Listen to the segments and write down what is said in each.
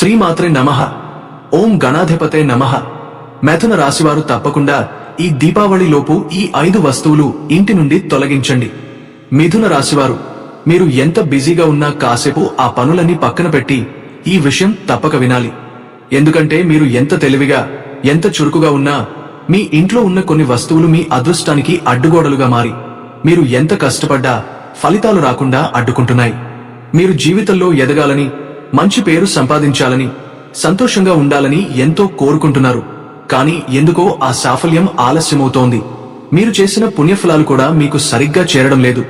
శ్రీమాత్రే నమః. ఓం గణాధిపతే నమః. మిథున రాశివారు తప్పకుండా ఈ దీపావళిలోపు ఈ 5 వస్తువులు ఇంటి నుండి తొలగించండి. మిథున రాశివారు, మీరు ఎంత బిజీగా ఉన్నా కాసేపు ఆ పనులన్నీ పక్కన పెట్టి ఈ విషయం తప్పక వినాలి. ఎందుకంటే మీరు ఎంత తెలివిగా, ఎంత చురుకుగా ఉన్నా మీ ఇంట్లో ఉన్న కొన్ని వస్తువులు మీ అదృష్టానికి అడ్డుగోడలుగా మారి మీరు ఎంత కష్టపడ్డా ఫలితాలు రాకుండా అడ్డుకుంటున్నాయి. మీరు జీవితంలో ఎదగాలని, మంచి పేరు సంపాదించాలని, సంతోషంగా ఉండాలని ఎంతో కోరుకుంటున్నారు. కానీ ఎందుకో ఆ సాఫల్యం ఆలస్యమవుతోంది. మీరు చేసిన పుణ్యఫలాలు కూడా మీకు సరిగ్గా చేరడం లేదు.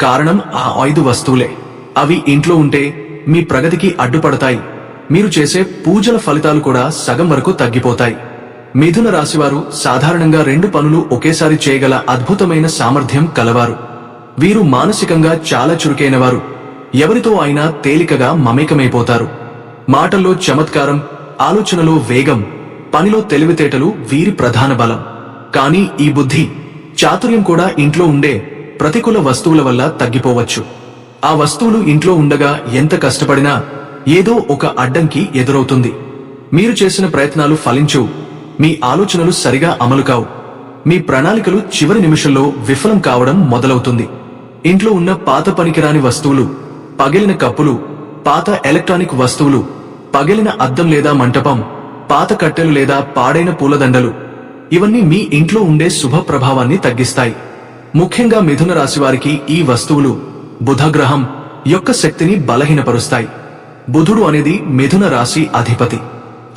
కారణం ఆ 5 వస్తువులే. అవి ఇంట్లో ఉంటే మీ ప్రగతికి అడ్డుపడతాయి. మీరు చేసే పూజల ఫలితాలు కూడా సగం వరకు తగ్గిపోతాయి. మిథున రాశివారు సాధారణంగా 2 పనులు ఒకేసారి చేయగల అద్భుతమైన సామర్థ్యం కలవారు. వీరు మానసికంగా చాలా చురుకైనవారు. ఎవరితో అయినా తేలికగా మమేకమైపోతారు. మాటల్లో చమత్కారం, ఆలోచనలో వేగం, పనిలో తెలివితేటలు వీరి ప్రధాన బలం. కానీ ఈ బుద్ధి, చాతుర్యం కూడా ఇంట్లో ఉండే ప్రతికూల వస్తువుల వల్ల తగ్గిపోవచ్చు. ఆ వస్తువులు ఇంట్లో ఉండగా ఎంత కష్టపడినా ఏదో ఒక అడ్డంకి ఎదురవుతుంది. మీరు చేసిన ప్రయత్నాలు ఫలించు, మీ ఆలోచనలు సరిగా అమలు కావు, మీ ప్రణాళికలు చివరి నిమిషంలో విఫలం కావడం మొదలవుతుంది. ఇంట్లో ఉన్న పాత పనికిరాని వస్తువులు, పగిలిన కప్పులు, పాత ఎలక్ట్రానిక్ వస్తువులు, పగిలిన అద్దం లేదా మంటపం, పాత కట్టెలు లేదా పాడైన పూలదండలు, ఇవన్నీ మీ ఇంట్లో ఉండే శుభ ప్రభావాన్ని తగ్గిస్తాయి. ముఖ్యంగా మిథున రాశివారికి ఈ వస్తువులు బుధగ్రహం యొక్క శక్తిని బలహీనపరుస్తాయి. బుధుడు అనేది మిథున రాశి అధిపతి.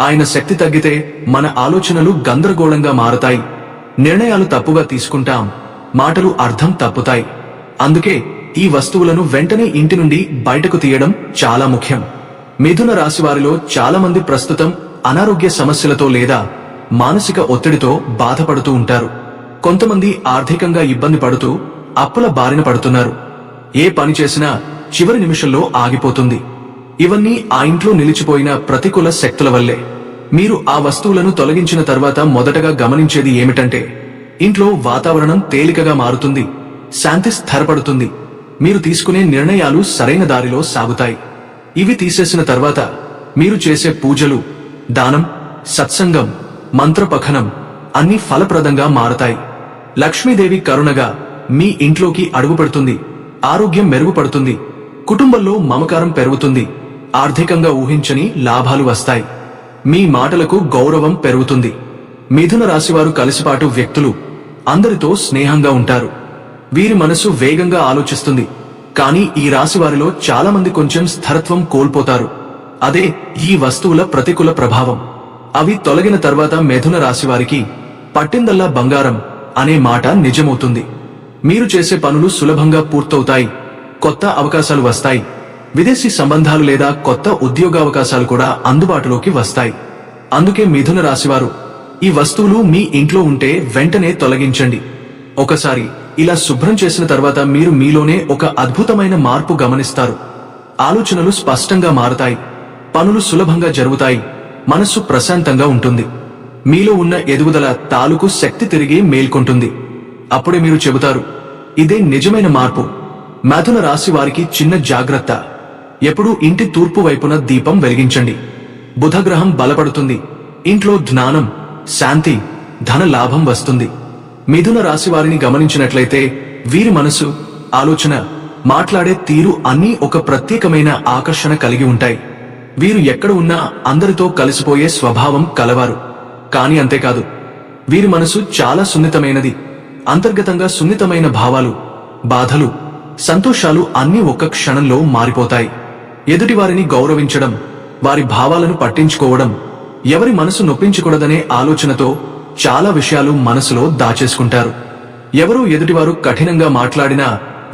ఆయన శక్తి తగ్గితే మన ఆలోచనలు గందరగోళంగా మారతాయి, నిర్ణయాలు తప్పుగా తీసుకుంటాం, మాటలు అర్థం తప్పుతాయి. అందుకే ఈ వస్తువులను వెంటనే ఇంటి నుండి బయటకు తీయడం చాలా ముఖ్యం. మిథున రాశివారిలో చాలా మంది ప్రస్తుతం అనారోగ్య సమస్యలతో లేదా మానసిక ఒత్తిడితో బాధపడుతూ ఉంటారు. కొంతమంది ఆర్థికంగా ఇబ్బంది పడుతూ అప్పుల బారిన పడుతున్నారు. ఏ పని చేసినా చివరి నిమిషంలో ఆగిపోతుంది. ఇవన్నీ ఆ ఇంట్లో నిలిచిపోయిన ప్రతికూల శక్తుల వల్లే. మీరు ఆ వస్తువులను తొలగించిన తర్వాత మొదటగా గమనించేది ఏమిటంటే, ఇంట్లో వాతావరణం తేలికగా మారుతుంది, శాంతి స్థిరపడుతుంది, మీరు తీసుకునే నిర్ణయాలు సరైన దారిలో సాగుతాయి. ఇవి తీసేసిన తర్వాత మీరు చేసే పూజలు, దానం, సత్సంగం, మంత్రపఠనం అన్నీ ఫలప్రదంగా మారతాయి. లక్ష్మీదేవి కరుణగా మీ ఇంట్లోకి అడుగుపెడుతుంది, ఆరోగ్యం మెరుగుపడుతుంది, కుటుంబంలో మమకారం పెరుగుతుంది, ఆర్థికంగా ఊహించని లాభాలు వస్తాయి, మీ మాటలకు గౌరవం పెరుగుతుంది. మిథున రాశివారు కలిసిపాటు వ్యక్తులు, అందరితో స్నేహంగా ఉంటారు. వీరి మనసు వేగంగా ఆలోచిస్తుంది. కానీ ఈ రాశివారిలో చాలా మంది కొంచెం స్థిరత్వం కోల్పోతారు. అదే ఈ వస్తువుల ప్రతికూల ప్రభావం. అవి తొలగిన తర్వాత మిథున రాశివారికి పట్టిందల్లా బంగారం అనే మాట నిజమవుతుంది. మీరు చేసే పనులు సులభంగా పూర్తవుతాయి, కొత్త అవకాశాలు వస్తాయి, విదేశీ సంబంధాలు లేదా కొత్త ఉద్యోగావకాశాలు కూడా అందుబాటులోకి వస్తాయి. అందుకే మిథున రాశివారు, ఈ వస్తువులు మీ ఇంట్లో ఉంటే వెంటనే తొలగించండి. ఒకసారి ఇలా శుభ్రం చేసిన తర్వాత మీరు మీలోనే ఒక అద్భుతమైన మార్పు గమనిస్తారు. ఆలోచనలు స్పష్టంగా మారతాయి, పనులు సులభంగా జరుగుతాయి, మనస్సు ప్రశాంతంగా ఉంటుంది. మీలో ఉన్న ఎదుగుదల తాలూకు శక్తి తిరిగి మేల్కొంటుంది. అప్పుడే మీరు చెబుతారు, ఇదే నిజమైన మార్పు. మిథున రాశి వారికి చిన్న జాగ్రత్త: ఎప్పుడూ ఇంటి తూర్పు వైపున దీపం వెలిగించండి. బుధగ్రహం బలపడుతుంది, ఇంట్లో జ్ఞానం, శాంతి, ధన లాభం వస్తుంది. మిథున రాశి వారిని గమనించినట్లయితే వీరి మనసు, ఆలోచన, మాట్లాడే తీరు అన్నీ ఒక ప్రత్యేకమైన ఆకర్షణ కలిగి ఉంటాయి. వీరు ఎక్కడ ఉన్నా అందరితో కలిసిపోయే స్వభావం కలవారు. కానీ అంతేకాదు, వీరి మనసు చాలా సున్నితమైనది. అంతర్గతంగా సున్నితమైన భావాలు, బాధలు, సంతోషాలు అన్నీ ఒక్క క్షణంలో మారిపోతాయి. ఎదుటివారిని గౌరవించడం, వారి భావాలను పట్టించుకోవడం, ఎవరి మనసు నొప్పించకూడదనే ఆలోచనతో చాలా విషయాలు మనసులో దాచేసుకుంటారు. ఎవరూ ఎదుటివారు కఠినంగా మాట్లాడినా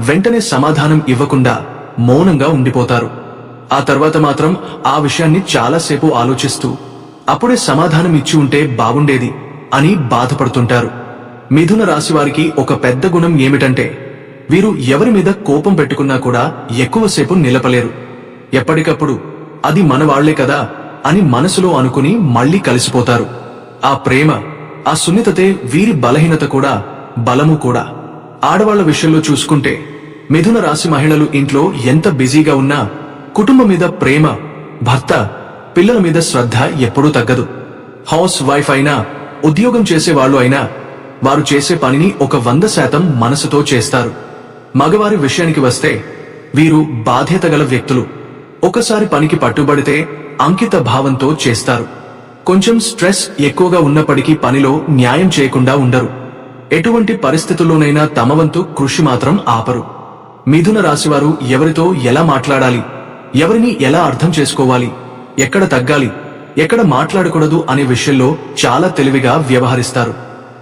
వెంటనే సమాధానం ఇవ్వకుండా మౌనంగా ఉండిపోతారు. ఆ తర్వాత మాత్రం ఆ విషయాన్ని చాలాసేపు ఆలోచిస్తూ అప్పుడే సమాధానం ఇచ్చి ఉంటే బాగుండేది అని బాధపడుతుంటారు. మిథున రాశివారికి ఒక పెద్ద గుణం ఏమిటంటే, వీరు ఎవరి మీద కోపం పెట్టుకున్నా కూడా ఎక్కువసేపు నిలపలేరు. ఎప్పటికప్పుడు అది మన వాళ్లే కదా అని మనసులో అనుకుని మళ్లీ కలిసిపోతారు. ఆ ప్రేమ, ఆ సున్నితతే వీరి బలహీనత కూడా, బలము కూడా. ఆడవాళ్ల విషయంలో చూసుకుంటే మిథున రాశి మహిళలు ఇంట్లో ఎంత బిజీగా ఉన్నా కుటుంబం మీద ప్రేమ, భర్త, పిల్లల మీద శ్రద్ధ ఎప్పుడూ తగ్గదు. హౌస్ వైఫ్ అయినా, ఉద్యోగం చేసేవాళ్లు అయినా వారు చేసే పనిని 100% మనసుతో చేస్తారు. మగవారి విషయానికి వస్తే వీరు బాధ్యత గల వ్యక్తులు. ఒకసారి పనికి పట్టుబడితే అంకిత భావంతో చేస్తారు. కొంచెం స్ట్రెస్ ఎక్కువగా ఉన్నప్పటికీ పనిలో న్యాయం చేయకుండా ఉండరు. ఎటువంటి పరిస్థితుల్లోనైనా తమ వంతు కృషి మాత్రం ఆపరు. మిథున రాశివారు ఎవరితో ఎలా మాట్లాడాలి, ఎవరిని ఎలా అర్థం చేసుకోవాలి, ఎక్కడ తగ్గాలి, ఎక్కడ మాట్లాడకూడదు అనే విషయంలో చాలా తెలివిగా వ్యవహరిస్తారు.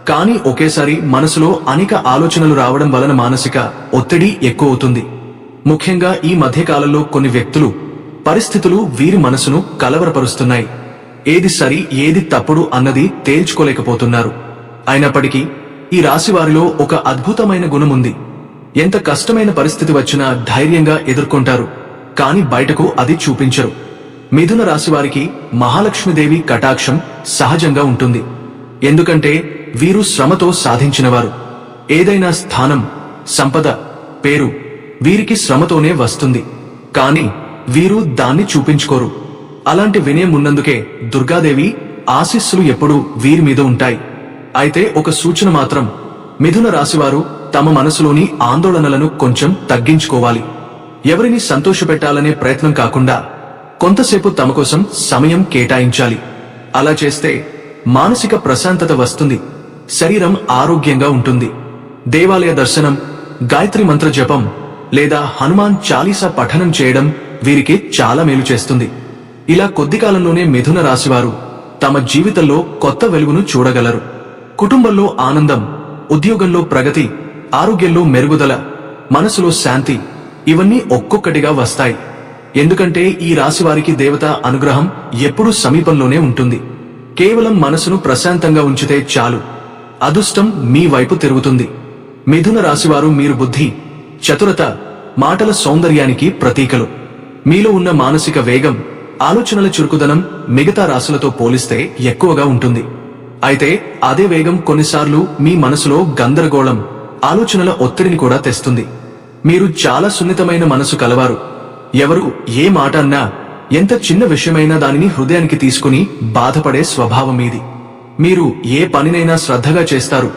కానీ ఒకేసారి మనసులో అనేక ఆలోచనలు రావడం వలన మానసిక ఒత్తిడి ఎక్కువ అవుతుంది. ముఖ్యంగా ఈ మధ్యకాలంలో కొన్ని వ్యక్తులు, పరిస్థితులు వీరి మనసును కలవరపరుస్తున్నాయి. ఏది సరి ఏది తప్పుడు అన్నది తేల్చుకోలేకపోతున్నారు. అయినప్పటికీ ఈ రాశివారిలో ఒక అద్భుతమైన గుణముంది. ఎంత కష్టమైన పరిస్థితి వచ్చినా ధైర్యంగా ఎదుర్కొంటారు, కాని బయటకు అది చూపించరు. మిథున రాశివారికి మహాలక్ష్మీదేవి కటాక్షం సహజంగా ఉంటుంది. ఎందుకంటే వీరు శ్రమతో సాధించినవారు. ఏదైనా స్థానం, సంపద, పేరు వీరికి శ్రమతోనే వస్తుంది. కాని వీరు దాన్ని చూపించుకోరు. అలాంటి వినయం ఉన్నందుకే దుర్గాదేవి ఆశీస్సులు ఎప్పుడూ వీరి మీద ఉంటాయి. అయితే ఒక సూచన మాత్రం, మిథున రాశివారు తమ మనసులోని ఆందోళనలను కొంచెం తగ్గించుకోవాలి. ఎవరిని సంతోషపెట్టాలనే ప్రయత్నం కాకుండా కొంతసేపు తమ కోసం సమయం కేటాయించాలి. అలా చేస్తే మానసిక ప్రశాంతత వస్తుంది, శరీరం ఆరోగ్యంగా ఉంటుంది. దేవాలయ దర్శనం, గాయత్రి మంత్ర జపం లేదా హనుమాన్ చాలీసా పఠనం చేయడం వీరికి చాలా మేలు చేస్తుంది. ఇలా కొద్ది కాలంలోనే మిథున రాశివారు తమ జీవితంలో కొత్త వెలుగును చూడగలరు. కుటుంబంలో ఆనందం, ఉద్యోగంలో ప్రగతి, ఆరోగ్యంలో మెరుగుదల, మనసులో శాంతి ఇవన్నీ ఒక్కొక్కటిగా వస్తాయి. ఎందుకంటే ఈ రాశివారికి దేవత అనుగ్రహం ఎప్పుడూ సమీపంలోనే ఉంటుంది. కేవలం మనసును ప్రశాంతంగా ఉంచితే చాలు, అదృష్టం మీ వైపు తిరుగుతుంది. మిథున రాశివారు మీరు బుద్ధి, చతురత, మాటల సౌందర్యానికి ప్రతీకలు. మీలో ఉన్న మానసిక వేగం, ఆలోచనల చురుకుదనం మిగతా రాశులతో పోలిస్తే ఎక్కువగా ఉంటుంది. అయితే అదే వేగం కొన్నిసార్లు మీ మనసులో గందరగోళం, ఆలోచనల ఒత్తిడిని కూడా తెస్తుంది. మీరు చాలా సున్నితమైన మనసు కలవారు. ఎవరు ఏ మాట అన్నా, ఎంత చిన్న విషయమైనా దానిని హృదయానికి తీసుకుని బాధపడే స్వభావం మీది. మీరు ఏ పనినైనా శ్రద్ధగా చేస్తారు,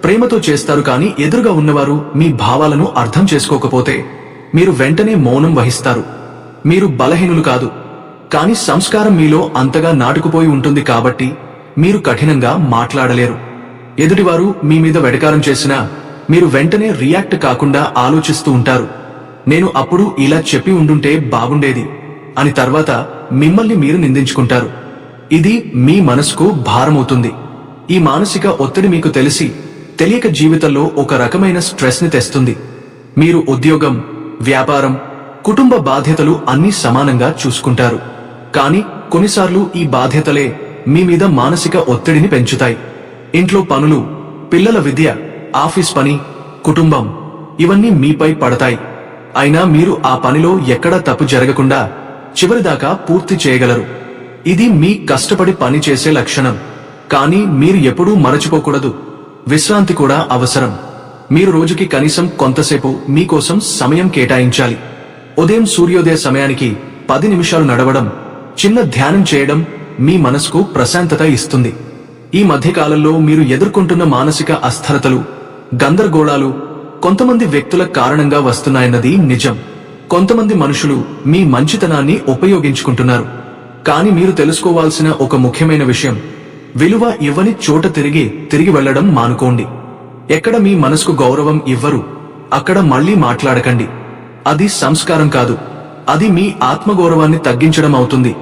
ప్రేమతో చేస్తారు. కానీ ఎదురుగా ఉన్నవారు మీ భావాలను అర్థం చేసుకోకపోతే మీరు వెంటనే మౌనం వహిస్తారు. మీరు బలహీనులు కాదు, కానీ సంస్కారం మీలో అంతగా నాటుకుపోయి ఉంటుంది కాబట్టి మీరు కఠినంగా మాట్లాడలేరు. ఎదుటివారు మీ మీద వెటకారం చేసినా మీరు వెంటనే రియాక్ట్ కాకుండా ఆలోచిస్తూ ఉంటారు. నేను అప్పుడు ఇలా చెప్పి ఉండుంటే బాగుండేది అని తర్వాత మిమ్మల్ని మీరు నిందించుకుంటారు. ఇది మీ మనసుకు భారమవుతుంది. ఈ మానసిక ఒత్తిడి మీకు తెలిసి తెలియక జీవితంలో ఒక రకమైన స్ట్రెస్ ని తెస్తుంది. మీరు ఉద్యోగం, వ్యాపారం, కుటుంబ బాధ్యతలు అన్నీ సమానంగా చూసుకుంటారు. కానీ కొన్నిసార్లు ఈ బాధ్యతలే మీ మీద మానసిక ఒత్తిడిని పెంచుతాయి. ఇంట్లో పనులు, పిల్లల విద్య, ఆఫీస్ పని, కుటుంబం ఇవన్నీ మీపై పడతాయి. అయినా మీరు ఆ పనిలో ఎక్కడా తప్పు జరగకుండా చివరిదాకా పూర్తి చేయగలరు. ఇది మీ కష్టపడి పని చేసే లక్షణం. కానీ మీరు ఎప్పుడూ మరచిపోకూడదు, విశ్రాంతి కూడా అవసరం. మీరు రోజుకి కనీసం కొంతసేపు మీకోసం సమయం కేటాయించాలి. ఉదయం సూర్యోదయ సమయానికి 10 నిమిషాలు నడవడం, చిన్న ధ్యానం చేయడం మీ మనసుకు ప్రశాంతత ఇస్తుంది. ఈ మధ్యకాలంలో మీరు ఎదుర్కొంటున్న మానసిక అస్థిరతలు, గందరగోళాలు కొంతమంది వ్యక్తుల కారణంగా వస్తున్నాయన్నది నిజం. కొంతమంది మనుషులు మీ మంచితనాన్ని ఉపయోగించుకుంటున్నారు. కానీ మీరు తెలుసుకోవాల్సిన ఒక ముఖ్యమైన విషయం, విలువ ఇవ్వని చోట తిరిగి వెళ్లడం మానుకోండి. ఎక్కడ మీ మనసుకు గౌరవం ఇవ్వరు అక్కడ మళ్లీ మాట్లాడకండి. అది సంస్కారం కాదు, అది మీ ఆత్మగౌరవాన్ని తగ్గించడం అవుతుంది.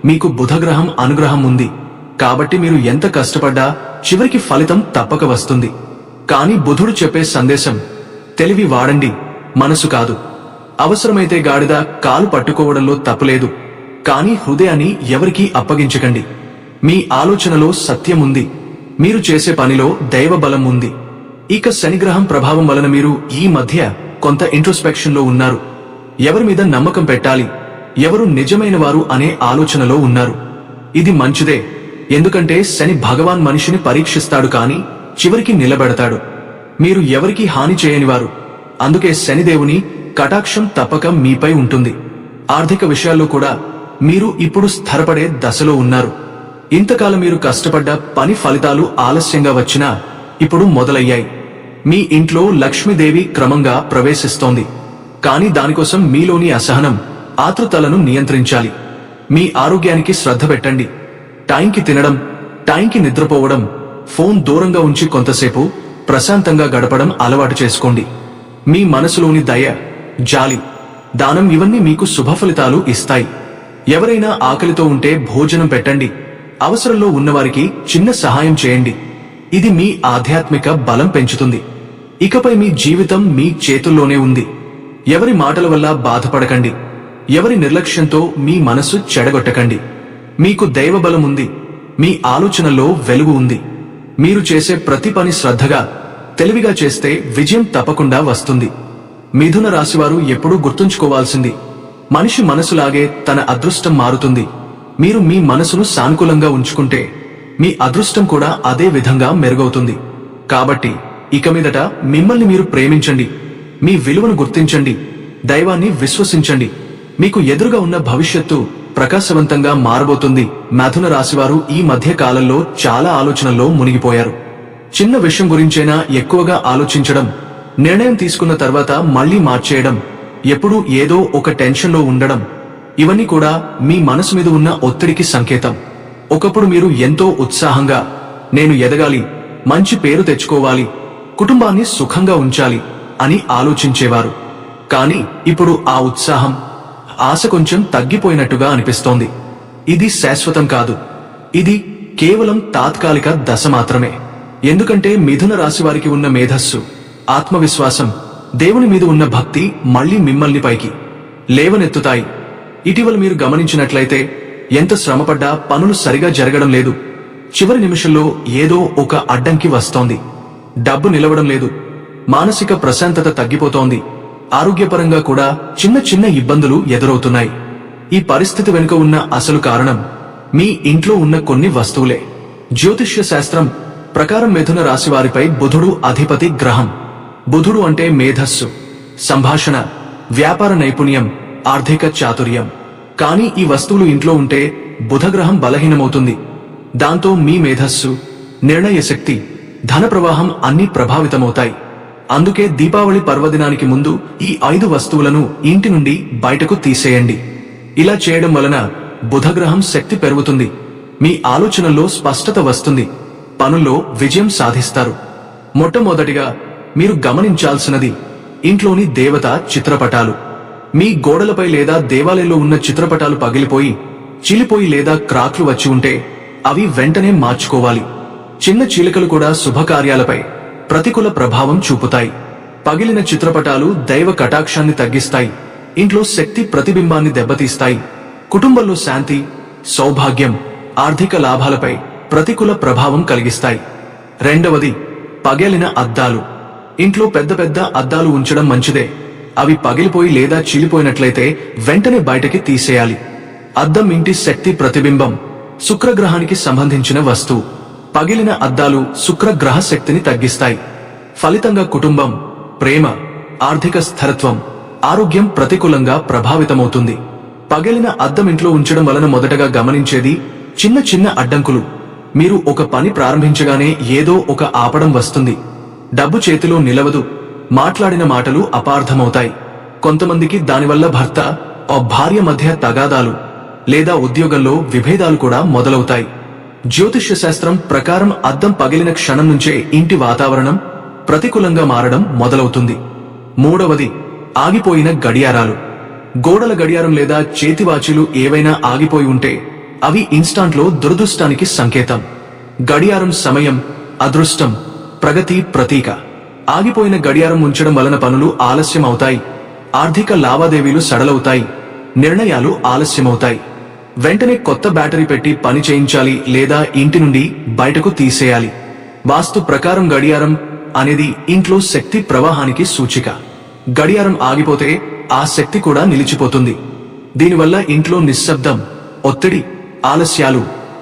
మీకు బుధగ్రహం అనుగ్రహం ఉంది కాబట్టి మీరు ఎంత కష్టపడ్డా చివరికి ఫలితం తప్పక వస్తుంది. కానీ బుధుడు చెప్పే సందేశం, తెలివి వాడండి, మనసు కాదు. అవసరమైతే గాడిద కాలు పట్టుకోవడంలో తప్పులేదు, కానీ హృదయాన్ని ఎవరికీ అప్పగించకండి. మీ ఆలోచనలో సత్యముంది, మీరు చేసే పనిలో దైవ బలం ఉంది. ఇక శనిగ్రహం ప్రభావం వలన మీరు ఈ మధ్య కొంత ఇంట్రోస్పెక్షన్ లో ఉన్నారు. ఎవరి మీద నమ్మకం పెట్టాలి, ఎవరు నిజమైన వారు అనే ఆలోచనలో ఉన్నారు. ఇది మంచిదే, ఎందుకంటే శని భగవాన్ మనిషిని పరీక్షిస్తాడు కానీ చివరికి నిలబెడతాడు. మీరు ఎవరికీ హాని చేయనివారు, అందుకే శనిదేవుని కటాక్షం తప్పక మీపై ఉంటుంది. ఆర్థిక విషయాల్లో కూడా మీరు ఇప్పుడు స్థిరపడే దశలో ఉన్నారు. ఇంతకాలం మీరు కష్టపడ్డ పని ఫలితాలు ఆలస్యంగా వచ్చినా ఇప్పుడు మొదలయ్యాయి. మీ ఇంట్లో లక్ష్మీదేవి క్రమంగా ప్రవేశిస్తోంది. కానీ దానికోసం మీలోని అసహనం, ఆతృతలను నియంత్రించాలి. మీ ఆరోగ్యానికి శ్రద్ధ పెట్టండి. టైంకి తినడం, టైంకి నిద్రపోవడం, ఫోన్ దూరంగా ఉంచి కొంతసేపు ప్రశాంతంగా గడపడం అలవాటు చేసుకోండి. మీ మనసులోని దయ, జాలి, దానం ఇవన్నీ మీకు శుభ ఫలితాలు ఇస్తాయి. ఎవరైనా ఆకలితో ఉంటే భోజనం పెట్టండి. అవసరంలో ఉన్నవారికి చిన్న సహాయం చేయండి. ఇది మీ ఆధ్యాత్మిక బలం పెంచుతుంది. ఇకపై మీ జీవితం మీ చేతుల్లోనే ఉంది. ఎవరి మాటల వల్ల బాధపడకండి. ఎవరి నిర్లక్ష్యంతో మీ మనసు చెడగొట్టకండి. మీకు దైవబలం ఉంది. మీ ఆలోచనల్లో వెలుగు ఉంది. మీరు చేసే ప్రతి పని శ్రద్ధగా, తెలివిగా చేస్తే విజయం తప్పకుండా వస్తుంది. మిథున రాశివారు ఎప్పుడూ గుర్తుంచుకోవాల్సింది, మనిషి మనసులాగే తన అదృష్టం మారుతుంది. మీరు మీ మనసును సానుకూలంగా ఉంచుకుంటే మీ అదృష్టం కూడా అదే విధంగా మెరుగవుతుంది. కాబట్టి ఇక మీదట మిమ్మల్ని మీరు ప్రేమించండి. మీ విలువను గుర్తించండి. దైవాన్ని విశ్వసించండి. మీకు ఎదురుగా ఉన్న భవిష్యత్తు ప్రకాశవంతంగా మారబోతుంది. మిథున రాశివారు ఈ మధ్య కాలంలో చాలా ఆలోచనల్లో మునిగిపోయారు. చిన్న విషయం గురించైనా ఎక్కువగా ఆలోచించడం, నిర్ణయం తీసుకున్న తర్వాత మళ్లీ మార్చేయడం, ఎప్పుడూ ఏదో ఒక టెన్షన్లో ఉండడం, ఇవన్నీ కూడా మీ మనసు మీద ఉన్న ఒత్తిడికి సంకేతం. ఒకప్పుడు మీరు ఎంతో ఉత్సాహంగా, నేను ఎదగాలి, మంచి పేరు తెచ్చుకోవాలి, కుటుంబాన్ని సుఖంగా ఉంచాలి అని ఆలోచించేవారు. కానీ ఇప్పుడు ఆ ఉత్సాహం, ఆశ కొంచెం తగ్గిపోయినట్టుగా అనిపిస్తోంది. ఇది శాశ్వతం కాదు. ఇది కేవలం తాత్కాలిక దశ మాత్రమే. ఎందుకంటే మిథున రాశి వారికి ఉన్న మేధస్సు, ఆత్మవిశ్వాసం, దేవుని మీద ఉన్న భక్తి మళ్లీ మిమ్మల్ని పైకి లేవనెత్తుతాయి. ఇటీవల మీరు గమనించినట్లయితే ఎంత శ్రమపడ్డా పనులు సరిగా జరగడం లేదు. చివరి నిమిషంలో ఏదో ఒక అడ్డంకి వస్తోంది. డబ్బు నిలవడం లేదు. మానసిక ప్రశాంతత తగ్గిపోతోంది. ఆరోగ్యపరంగా కూడా చిన్న చిన్న ఇబ్బందులు ఎదురవుతున్నాయి. ఈ పరిస్థితి వెనుక ఉన్న అసలు కారణం మీ ఇంట్లో ఉన్న కొన్ని వస్తువులే. జ్యోతిష్య శాస్త్రం ప్రకారం మిథున రాశి వారిపై బుధుడు అధిపతి గ్రహం. బుధుడు అంటే మేధస్సు, సంభాషణ, వ్యాపార నైపుణ్యం, ఆర్థిక చాతుర్యం. కానీ ఈ వస్తువులు ఇంట్లో ఉంటే బుధగ్రహం బలహీనమవుతుంది. దాంతో మీ మేధస్సు, నిర్ణయ శక్తి, ధన ప్రవాహం అన్నీ ప్రభావితమవుతాయి. అందుకే దీపావళి పర్వదినానికి ముందు ఈ 5 వస్తువులను ఇంటి నుండి బయటకు తీసేయండి. ఇలా చేయడం వలన బుధగ్రహం శక్తి పెరుగుతుంది. మీ ఆలోచనల్లో స్పష్టత వస్తుంది. పనుల్లో విజయం సాధిస్తారు. మొట్టమొదటిగా మీరు గమనించాల్సినది ఇంట్లోని దేవత చిత్రపటాలు. మీ గోడలపై లేదా దేవాలయంలో ఉన్న చిత్రపటాలు పగిలిపోయి, చీలిపోయి లేదా క్రాక్లు వచ్చి ఉంటే అవి వెంటనే మార్చుకోవాలి. చిన్న చీలికలు కూడా శుభకార్యాలపై ప్రతికూల ప్రభావం చూపుతాయి. పగిలిన చిత్రపటాలు దైవ కటాక్షాన్ని తగ్గిస్తాయి. ఇంట్లో శక్తి ప్రతిబింబాన్ని దెబ్బతీస్తాయి. కుటుంబంలో శాంతి, సౌభాగ్యం, ఆర్థిక లాభాలపై ప్రతికూల ప్రభావం కలిగిస్తాయి. రెండవది, పగిలిన అద్దాలు. ఇంట్లో పెద్ద పెద్ద అద్దాలు ఉంచడం మంచిదే. అవి పగిలిపోయి లేదా చీలిపోయినట్లయితే వెంటనే బయటకి తీసేయాలి. అద్దం ఇంటి శక్తి ప్రతిబింబం, శుక్రగ్రహానికి సంబంధించిన వస్తువు. పగిలిన అద్దాలు శుక్రగ్రహ శక్తిని తగ్గిస్తాయి. ఫలితంగా కుటుంబం, ప్రేమ, ఆర్థిక స్థిరత్వం, ఆరోగ్యం ప్రతికూలంగా ప్రభావితమవుతుంది. పగిలిన అద్దం ఇంట్లో ఉంచడం వలన మొదటగా గమనించేది చిన్న చిన్న అడ్డంకులు. మీరు ఒక పని ప్రారంభించగానే ఏదో ఒక ఆపడం వస్తుంది. డబ్బు చేతిలో నిలవదు. మాట్లాడిన మాటలు అపార్థమవుతాయి. కొంతమందికి దానివల్ల భర్త, భార్య మధ్య తగాదాలు లేదా ఉద్యోగంలో విభేదాలు కూడా మొదలవుతాయి. జ్యోతిష్య శాస్త్రం ప్రకారం అద్దం పగిలిన క్షణం నుంచే ఇంటి వాతావరణం ప్రతికూలంగా మారడం మొదలవుతుంది. మూడవది, ఆగిపోయిన గడియారాలు. గోడల గడియారం లేదా చేతివాచీలు ఏవైనా ఆగిపోయి ఉంటే అవి ఇన్స్టాంట్లో దురదృష్టానికి సంకేతం. గడియారం సమయం, అదృష్టం, ప్రగతి ప్రతీక. ఆగిపోయిన గడియారం ఉంచడం వలన పనులు ఆలస్యం అవుతాయి. ఆర్థిక లావాదేవీలు సడలవుతాయి. నిర్ణయాలు ఆలస్యమవుతాయి. వెంటనే కొత్త బ్యాటరీ పెట్టి పని చేయించాలి లేదా ఇంటి నుండి బయటకు తీసేయాలి. వాస్తు ప్రకారం గడియారం అనేది ఇంట్లో శక్తి ప్రవాహానికి సూచిక. గడియారం ఆగిపోతే ఆ శక్తి కూడా నిలిచిపోతుంది. దీనివల్ల ఇంట్లో నిశ్శబ్దం, ఒత్తిడి, ఆలస్యాలు,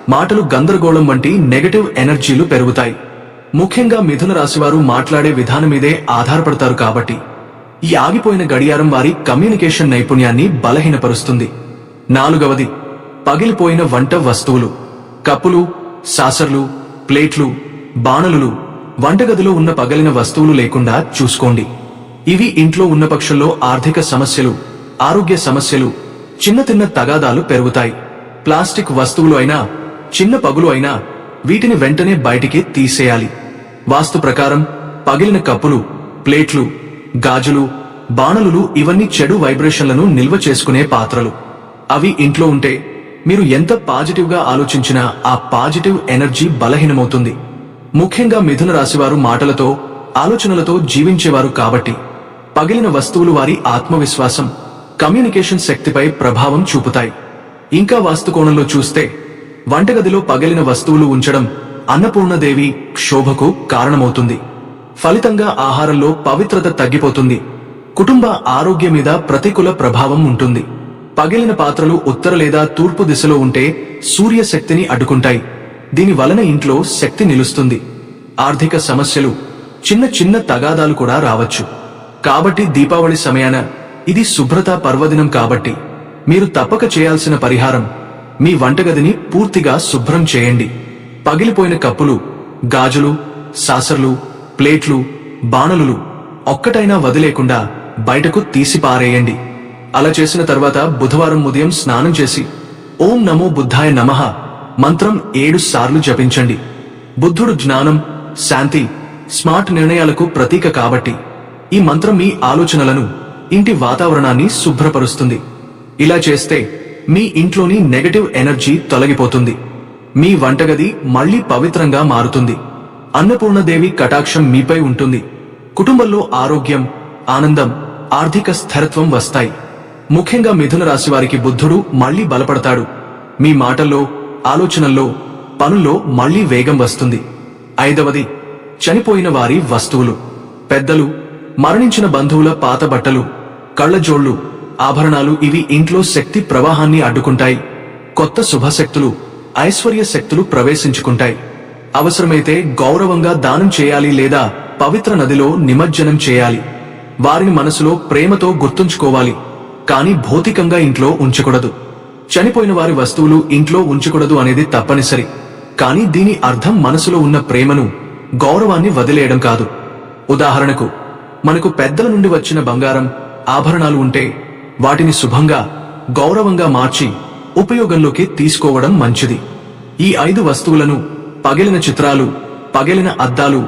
మాటలు గందరగోళం వంటి నెగటివ్ ఎనర్జీలు పెరుగుతాయి. ముఖ్యంగా మిథున రాశివారు మాట్లాడే విధానం మీదే ఆధారపడతారు కాబట్టి ఈ ఆగిపోయిన గడియారం వారి కమ్యూనికేషన్ నైపుణ్యాన్ని బలహీనపరుస్తుంది. నాలుగవది, పగిలిపోయిన వంట వస్తువులు, కప్పులు, సాసర్లు, ప్లేట్లు, బాణలులు, వంటగదిలో ఉన్న పగిలిన వస్తువులు లేకుండా చూసుకోండి. ఇవి ఇంట్లో ఉన్న పక్షంలో ఆర్థిక సమస్యలు, ఆరోగ్య సమస్యలు, చిన్న తగాదాలు పెరుగుతాయి. ప్లాస్టిక్ వస్తువులు అయినా, చిన్న పగులు అయినా వీటిని వెంటనే బయటికి తీసేయాలి. వాస్తు ప్రకారం పగిలిన కప్పులు, ప్లేట్లు, గాజులు, బాణలులు ఇవన్నీ చెడు వైబ్రేషన్లను నిల్వ చేసుకునే పాత్రలు. అవి ఇంట్లో ఉంటే మీరు ఎంత పాజిటివ్ గా ఆలోచించినా ఆ పాజిటివ్ ఎనర్జీ బలహీనమవుతుంది. ముఖ్యంగా మిథున రాశివారు మాటలతో, ఆలోచనలతో జీవించేవారు కాబట్టి పగిలిన వస్తువులు వారి ఆత్మవిశ్వాసం, కమ్యూనికేషన్ శక్తిపై ప్రభావం చూపుతాయి. ఇంకా వాస్తు కోణంలో చూస్తే వంటగదిలో పగిలిన వస్తువులు ఉంచడం అన్నపూర్ణదేవి క్షోభకు కారణమవుతుంది. ఫలితంగా ఆహారంలో పవిత్రత తగ్గిపోతుంది. కుటుంబ ఆరోగ్యం మీద ప్రతికూల ప్రభావం ఉంటుంది. పగిలిన పాత్రలు ఉత్తర లేదా తూర్పు దిశలో ఉంటే సూర్య శక్తిని అడ్డుకుంటాయి. దీని వలన ఇంట్లో శక్తి నిలుస్తుంది. ఆర్థిక సమస్యలు, చిన్న తగాదాలు కూడా రావచ్చు. కాబట్టి దీపావళి సమయాన ఇది శుభ్రత పర్వదినం కాబట్టి మీరు తప్పక చేయాల్సిన పరిహారం, మీ వంటగదిని పూర్తిగా శుభ్రం చేయండి. పగిలిపోయిన కప్పులు, గాజులు, సాసర్లు, ప్లేట్లు, బాణలులు ఒక్కటైనా వదిలేకుండా బయటకు తీసి పారేయండి. అలా చేసిన తర్వాత బుధవారం ఉదయం స్నానం చేసి ఓం నమో బుద్ధాయ నమః మంత్రం 7 సార్లు జపించండి. బుద్ధుడు జ్ఞానం, శాంతి, స్మార్ట్ నిర్ణయాలకు ప్రతీక కాబట్టి ఈ మంత్రం మీ ఆలోచనలను, ఇంటి వాతావరణాన్ని శుభ్రపరుస్తుంది. ఇలా చేస్తే మీ ఇంట్లోని నెగటివ్ ఎనర్జీ తొలగిపోతుంది. మీ వంటగది మళ్లీ పవిత్రంగా మారుతుంది. అన్నపూర్ణదేవి కటాక్షం మీపై ఉంటుంది. కుటుంబంలో ఆరోగ్యం, ఆనందం, ఆర్థిక స్థిరత్వం వస్తాయి. ముఖ్యంగా మిథున రాశి వారికి బుద్ధుడు మళ్లీ బలపడతాడు. మీ మాటల్లో, ఆలోచనల్లో, పనుల్లో మళ్లీ వేగం వస్తుంది. 5వది, చనిపోయిన వారి వస్తువులు, పెద్దలు, మరణించిన బంధువుల పాత బట్టలు, కళ్లజోళ్లు, ఆభరణాలు ఇవి ఇంట్లో శక్తి ప్రవాహాన్ని అడ్డుకుంటాయి. కొత్త శుభశక్తులు, ఐశ్వర్య శక్తులు ప్రవేశించుకుంటాయి. అవసరమైతే గౌరవంగా దానం చేయాలి లేదా పవిత్ర నదిలో నిమజ్జనం చేయాలి. వారిని మనసులో ప్రేమతో గుర్తుంచుకోవాలి, కానీ భౌతికంగా ఇంట్లో ఉంచకూడదు. చనిపోయిన వారి వస్తువులు ఇంట్లో ఉంచకూడదు అనేది తప్పనిసరి. కానీ దీని అర్థం మనసులో ఉన్న ప్రేమను, గౌరవాన్ని వదిలేయడం కాదు. ఉదాహరణకు, మనకు పెద్దల నుండి వచ్చిన బంగారం, ఆభరణాలు ఉంటే వాటిని శుభంగా, గౌరవంగా మార్చి ఉపయోగంలోకి తీసుకోవడం మంచిది. ఈ 5 వస్తువులను, పగిలిన చిత్రాలు, పగిలిన అద్దాలు,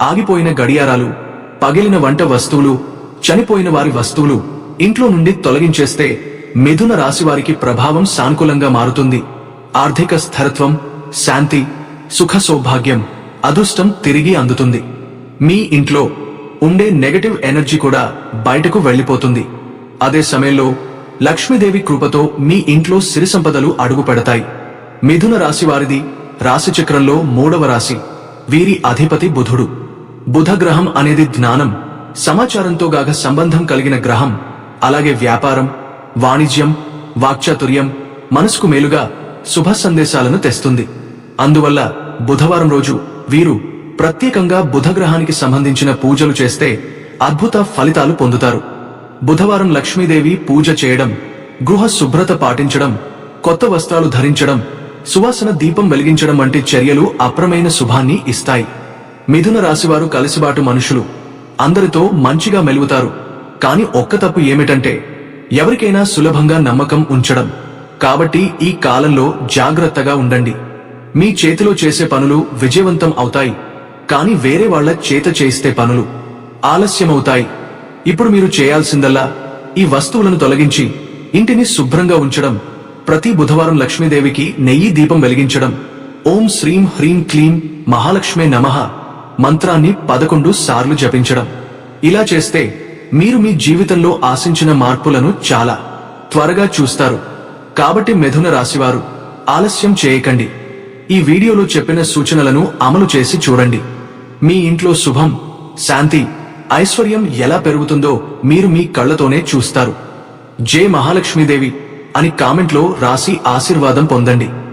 ఆగిపోయిన గడియారాలు, పగిలిన వంట వస్తువులు, చనిపోయిన వారి వస్తువులు ఇంట్లో నుండి తొలగించేస్తే మిథున రాశివారికి ప్రభావం సానుకూలంగా మారుతుంది. ఆర్థిక స్థిరత్వం, శాంతి, సుఖ సౌభాగ్యం, అదృష్టం తిరిగి అందుతుంది. మీ ఇంట్లో ఉండే నెగటివ్ ఎనర్జీ కూడా బయటకు వెళ్లిపోతుంది. అదే సమయంలో లక్ష్మీదేవి కృపతో మీ ఇంట్లో సిరి సంపదలు అడుగు పెడతాయి. మిథున రాశివారిది రాశిచక్రంలో 3వ రాశి. వీరి అధిపతి బుధుడు. బుధ గ్రహం అనేది జ్ఞానం, సమాచారంతో గాక సంబంధం కలిగిన గ్రహం. అలాగే వ్యాపారం, వాణిజ్యం, వాక్చాతుర్యం, మనసుకు మేలుగా శుభ సందేశాలను తెస్తుంది. అందువల్ల బుధవారం రోజు వీరు ప్రత్యేకంగా బుధగ్రహానికి సంబంధించిన పూజలు చేస్తే అద్భుత ఫలితాలు పొందుతారు. బుధవారం లక్ష్మీదేవి పూజ చేయడం, గృహ శుభ్రత పాటించడం, కొత్త వస్త్రాలు ధరించడం, సువాసన దీపం వెలిగించడం వంటి చర్యలు అప్రమైన శుభాన్ని ఇస్తాయి. మిథున రాశివారు కలిసిబాటు మనుషులు, అందరితో మంచిగా మెలుగుతారు. కాని ఒక్క తప్పు ఏమిటంటే ఎవరికైనా సులభంగా నమ్మకం ఉంచడం. కాబట్టి ఈ కాలంలో జాగ్రత్తగా ఉండండి. మీ చేతిలో చేసే పనులు విజయవంతం అవుతాయి, కాని వేరే వాళ్ల చేత చేయిస్తే పనులు ఆలస్యమవుతాయి. ఇప్పుడు మీరు చేయాల్సిందల్లా ఈ వస్తువులను తొలగించి ఇంటిని శుభ్రంగా ఉంచడం. ప్రతి బుధవారం లక్ష్మీదేవికి నెయ్యి దీపం వెలిగించడం. ఓం శ్రీం హ్రీం క్లీం మహాలక్ష్మే నమః మంత్రాన్ని 11 సార్లు జపించడం. ఇలా చేస్తే మీరు మీ జీవితంలో ఆశించిన మార్పులను చాలా త్వరగా చూస్తారు. కాబట్టి మిథున రాశివారు ఆలస్యం చేయకండి. ఈ వీడియోలో చెప్పిన సూచనలను అమలు చేసి చూడండి. మీ ఇంట్లో శుభం, శాంతి, ఐశ్వర్యం ఎలా పెరుగుతుందో మీరు మీ కళ్లతోనే చూస్తారు. జై మహాలక్ష్మీదేవి అని కామెంట్లో రాసి ఆశీర్వాదం పొందండి.